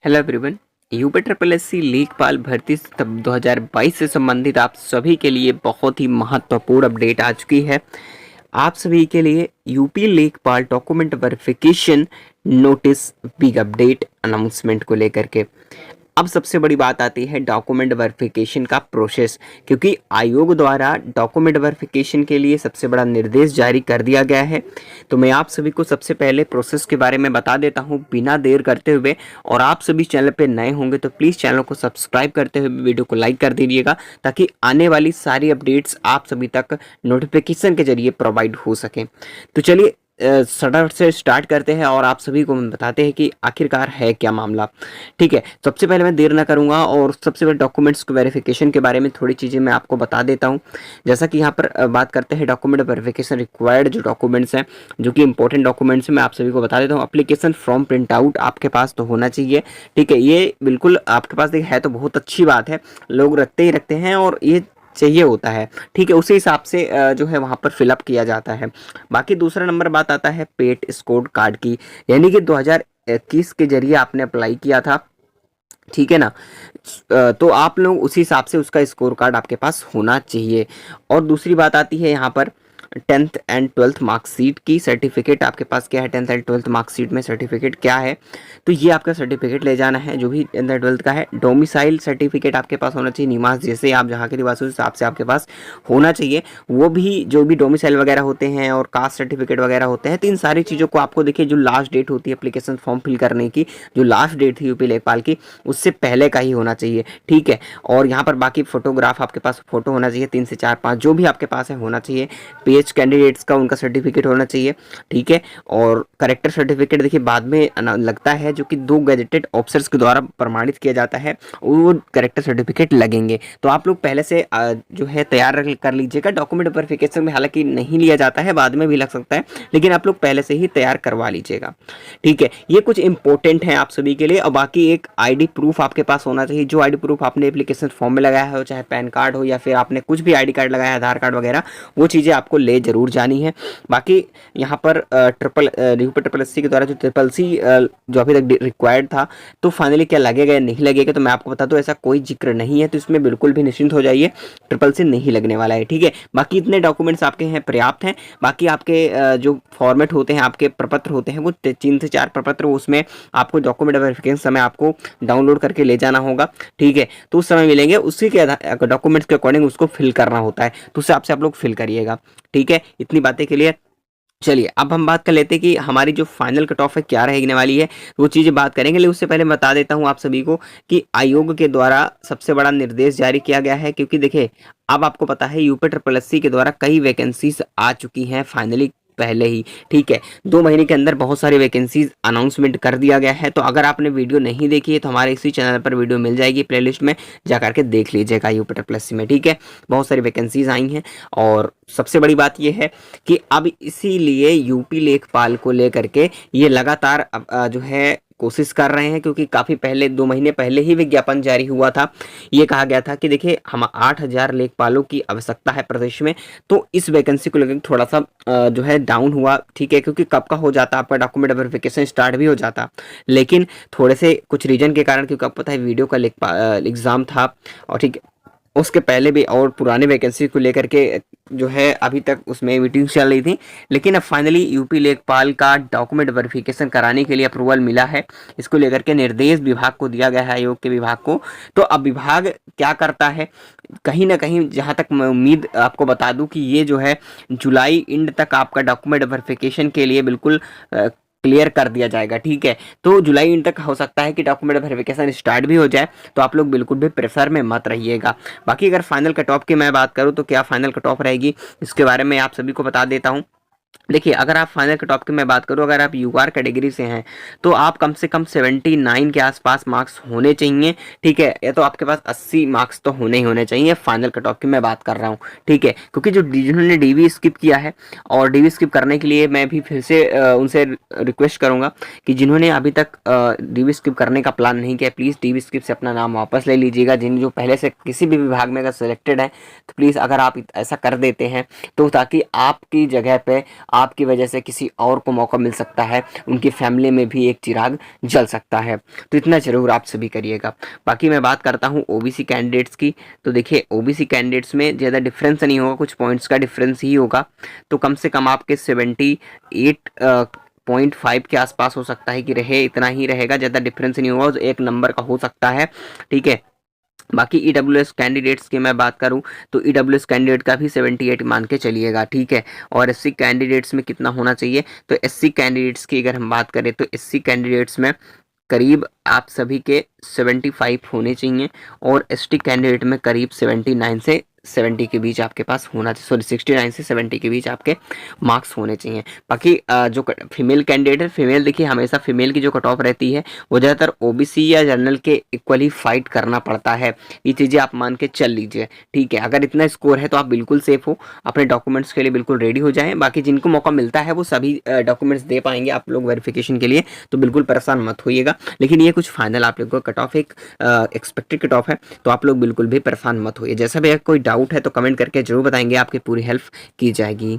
Hello everyone. UP triple S C लेखपाल भर्ती 2022 से संबंधित आप सभी के लिए बहुत ही महत्वपूर्ण अपडेट आ चुकी है। आप सभी के लिए यूपी लेखपाल document verification notice big update announcement को लेकर के। अब सबसे बड़ी बात आती है डॉक्यूमेंट वेरिफिकेशन का प्रोसेस, क्योंकि आयोग द्वारा डॉक्यूमेंट वेरिफिकेशन के लिए सबसे बड़ा निर्देश जारी कर दिया गया है। तो मैं आप सभी को सबसे पहले प्रोसेस के बारे में बता देता हूं बिना देर करते हुए। और आप सभी चैनल पे नए होंगे तो प्लीज़ चैनल को सब्सक्राइब करते हुए वीडियो को लाइक कर दीजिएगा, ताकि आने वाली सारी अपडेट्स आप सभी तक नोटिफिकेशन के जरिए प्रोवाइड हो सकें। तो चलिए सटर से स्टार्ट करते हैं और आप सभी को हम बताते हैं कि आखिरकार है क्या मामला। ठीक है, सबसे पहले मैं देर ना करूंगा और सबसे पहले डॉक्यूमेंट्स वेरिफिकेशन के बारे में थोड़ी चीज़ें मैं आपको बता देता हूं। जैसा कि यहाँ पर बात करते हैं डॉक्यूमेंट वेरिफिकेशन रिक्वायर्ड जो डॉक्यूमेंट्स हैं, जो कि इंपॉर्टेंट डॉक्यूमेंट्स हैं, मैं आप सभी को बता देता हूँ। एप्लीकेशन फॉर्म प्रिंट आउट आपके पास तो होना चाहिए। ठीक है, ये बिल्कुल आपके पास है तो बहुत अच्छी बात है, लोग रखते ही रखते हैं और ये चाहिए होता है। ठीक है, उसी हिसाब से जो है वहाँ पर फिलअप किया जाता है। बाकी दूसरा नंबर बात आता है पेट स्कोर कार्ड की, यानी कि 2021 के जरिए आपने अप्लाई किया था। ठीक है ना, तो आप लोग उसी हिसाब से उसका स्कोर कार्ड आपके पास होना चाहिए। और दूसरी बात आती है यहाँ पर 10th एंड 12th मार्कशीट की सर्टिफिकेट आपके पास क्या है। 10th एंड 12th मार्कशीट में सर्टिफिकेट क्या है, तो ये आपका सर्टिफिकेट ले जाना है जो भी 10th एंड 12th का है। डोमिसाइल सर्टिफिकेट आपके पास होना चाहिए, निवास जैसे आप जहाँ के निवासी उस हिसाब से आपके पास होना चाहिए। वो भी जो भी डोमिसाइल वगैरह होते हैं और कास्ट सर्टिफिकेट वगैरह होते हैं, तो इन सारी चीज़ों को आपको देखिए जो लास्ट डेट होती है एप्लीकेशन फॉर्म फिल करने की, जो लास्ट डेट थी यूपी लेखपाल की, उससे पहले का ही होना चाहिए। ठीक है, और यहाँ पर बाकी फोटोग्राफ आपके पास फोटो होना चाहिए 3 से 4 5 जो भी आपके पास है होना चाहिए। पीएच कैंडिडेट्स का उनका सर्टिफिकेट होना चाहिए। ठीक है, और करेक्टर सर्टिफिकेट देखिए बाद में लगता है, जो कि 2 गैजेटेड ऑफिसर्स के द्वारा प्रमाणित किया जाता है, वो करेक्टर सर्टिफिकेट लगेंगे। तो आप लोग पहले से जो है तैयार कर लीजिएगा। डॉक्यूमेंट वेरिफिकेशन में हालांकि नहीं लिया जाता है, बाद में भी लग सकता है, लेकिन आप लोग पहले से ही तैयार करवा लीजिएगा। ठीक है, ये कुछ इंपॉर्टेंट है आप सभी के लिए। और बाकी एक आईडी प्रूफ आपके पास होना चाहिए। जो आईडी प्रूफ आपने एप्लीकेशन फॉर्म में लगाया हो, चाहे पैन कार्ड हो या फिर आपने कुछ भी आईडी कार्ड लगाया है, आधार कार्ड वगैरह, वो चीज़ें आपको ले जरूर जानी है। बाकी यहाँ पर ट्रिपल एस सी के द्वारा जो ट्रिपल सी जो अभी तक रिक्वायर्ड था, तो फाइनली क्या लगेगा या नहीं लगेगा, तो मैं आपको बता दूं ऐसा कोई जिक्र नहीं है, तो इसमें बिल्कुल भी निश्चिंत हो जाइए, ट्रिपल सी नहीं लगने वाला है। ठीक है, बाकी इतने डॉक्यूमेंट्स आपके हैं पर्याप्त हैं। बाकी आपके जो फॉर्मेट होते हैं, आपके प्रपत्र होते हैं, वो 3 से 4 प्रपत्र, उसमें आपको डॉक्यूमेंट वेरिफिकेशन समय आपको डाउनलोड करके ले जाना होगा। ठीक है, तो उस समय मिलेंगे, उसी के डॉक्यूमेंट्स के अकॉर्डिंग उसको फिल करना होता है, तो उससे आपसे आप लोग फिल करिएगा। ठीक है, इतनी बातें क्लियर। चलिए अब हम बात कर लेते हैं कि हमारी जो फाइनल कट ऑफ है क्या रहने वाली है, वो चीज़ें बात करेंगे। लेकिन उससे पहले बता देता हूं आप सभी को कि आयोग के द्वारा सबसे बड़ा निर्देश जारी किया गया है, क्योंकि देखिए अब आपको पता है यूपी ट्रिपल एस सी के द्वारा कई वैकेंसीज आ चुकी हैं फाइनली पहले ही। ठीक है, 2 महीने के अंदर बहुत सारी वैकेंसीज अनाउंसमेंट कर दिया गया है। तो अगर आपने वीडियो नहीं देखी है तो हमारे इसी चैनल पर वीडियो मिल जाएगी, प्लेलिस्ट में जाकर के देख लीजिएगा यूपी ट्रिपल एस सी में। ठीक है, बहुत सारी वैकेंसीज आई हैं। और सबसे बड़ी बात यह है कि अब इसीलिए यूपी लेखपाल को लेकर के ये लगातार जो है कोशिश कर रहे हैं, क्योंकि काफ़ी पहले 2 महीने पहले ही विज्ञापन जारी हुआ था। ये कहा गया था कि देखिए हम 8,000 लेखपालों की आवश्यकता है प्रदेश में, तो इस वैकेंसी को लेकर थोड़ा सा जो है डाउन हुआ। ठीक है, क्योंकि कब का हो जाता आपका डॉक्यूमेंट वेरिफिकेशन स्टार्ट भी हो जाता, लेकिन थोड़े से कुछ रीजन के कारण, क्योंकि आपको पता है वीडियो का एग्ज़ाम था, और ठीक उसके पहले भी और पुराने वैकेंसी को लेकर के जो है अभी तक उसमें मीटिंग चल रही थी। लेकिन अब फाइनली यूपी लेखपाल का डॉक्यूमेंट वेरिफिकेशन कराने के लिए अप्रूवल मिला है। इसको लेकर के निर्देश विभाग को दिया गया है, आयोग के विभाग को। तो अब विभाग क्या करता है, कहीं ना कहीं जहां तक मैं उम्मीद आपको बता दूं कि ये जो है जुलाई एंड तक आपका डॉक्यूमेंट वेरिफिकेशन के लिए बिल्कुल क्लियर कर दिया जाएगा। ठीक है, तो जुलाई एंड तक हो सकता है कि डॉक्यूमेंट वेरिफिकेशन स्टार्ट भी हो जाए, तो आप लोग बिल्कुल भी प्रेशर में मत रहिएगा। बाकी अगर फाइनल कट ऑफ की मैं बात करूं तो क्या फाइनल कट ऑफ रहेगी, इसके बारे में आप सभी को बता देता हूं। देखिए अगर आप फाइनल कट ऑफ की मैं बात करूं, अगर आप यूआर कैटेगरी से हैं तो आप कम से कम 79 के आसपास मार्क्स होने चाहिए। ठीक है, या तो आपके पास 80 मार्क्स तो होने ही होने चाहिए। फाइनल कट ऑफ की मैं बात कर रहा हूं। ठीक है, क्योंकि जो जिन्होंने डीवी स्किप किया है, और डीवी स्किप करने के लिए मैं भी फिर से उनसे रिक्वेस्ट करूंगा कि जिन्होंने अभी तक डीवी स्किप करने का प्लान नहीं किया, प्लीज़ डीवी स्किप से अपना नाम वापस ले लीजिएगा। जिन जो पहले से किसी भी विभाग में अगर सिलेक्टेड है, तो प्लीज़ अगर आप ऐसा कर देते हैं, तो ताकि आपकी जगह पे आपकी वजह से किसी और को मौका मिल सकता है, उनकी फैमिली में भी एक चिराग जल सकता है। तो इतना ज़रूर आप सभी करिएगा। बाकी मैं बात करता हूँ ओबीसी कैंडिडेट्स की। तो देखिए ओबीसी कैंडिडेट्स में ज़्यादा डिफरेंस नहीं होगा, कुछ पॉइंट्स का डिफरेंस ही होगा। तो कम से कम आपके 78.5 के आसपास हो सकता है कि रहे, इतना ही रहेगा, ज़्यादा डिफरेंस नहीं होगा, एक नंबर का हो सकता है, ठीक है। बाकी ईडब्ल्यूएस कैंडिडेट्स की मैं बात करूं तो ईडब्ल्यूएस कैंडिडेट का भी 78 मान के चलिएगा, ठीक है। और एससी कैंडिडेट्स में कितना होना चाहिए, तो एससी कैंडिडेट्स की अगर हम बात करें तो एससी कैंडिडेट्स में करीब आप सभी के 75 होने चाहिए, और एसटी कैंडिडेट में करीब 79 से 70 के बीच आपके पास होना चाहिए, सॉरी 69 से 70 के बीच आपके मार्क्स होने चाहिए। बाकी जो फीमेल कैंडिडेट है, फीमेल देखिए हमेशा फीमेल की जो कट ऑफ रहती है वो ज़्यादातर ओबीसी या जनरल के इक्वली फाइट करना पड़ता है, ये चीज़ें आप मान के चल लीजिए, ठीक है। अगर इतना स्कोर है तो आप बिल्कुल सेफ हो, अपने डॉक्यूमेंट्स के लिए बिल्कुल रेडी हो जाएं। बाकी जिनको मौका मिलता है वो सभी डॉक्यूमेंट्स दे पाएंगे आप लोग वेरिफिकेशन के लिए, तो बिल्कुल परेशान मत होइएगा। लेकिन ये कुछ फाइनल आप लोग को कट ऑफ एक एक्सपेक्टेड कट ऑफ है, तो आप लोग बिल्कुल भी परेशान मत होइए। जैसा भी कोई डाउट है तो कमेंट करके जरूर बताएंगे, आपकी पूरी हेल्प की जाएगी।